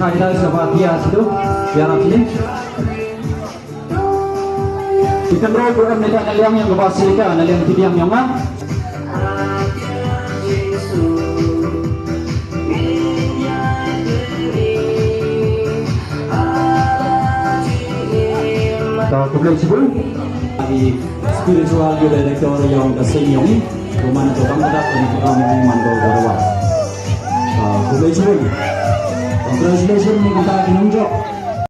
Kita sahabat dia situ, biar sini. Kita program dekat naliang yang kebasilkan, naliang tidiang yang mana? Kalau Blei sebelum di spiritual director yang tersenyum, rumah itu bang kita di program yang mandor berwas. Blei sebelum. Congratulations ni kita menunjuk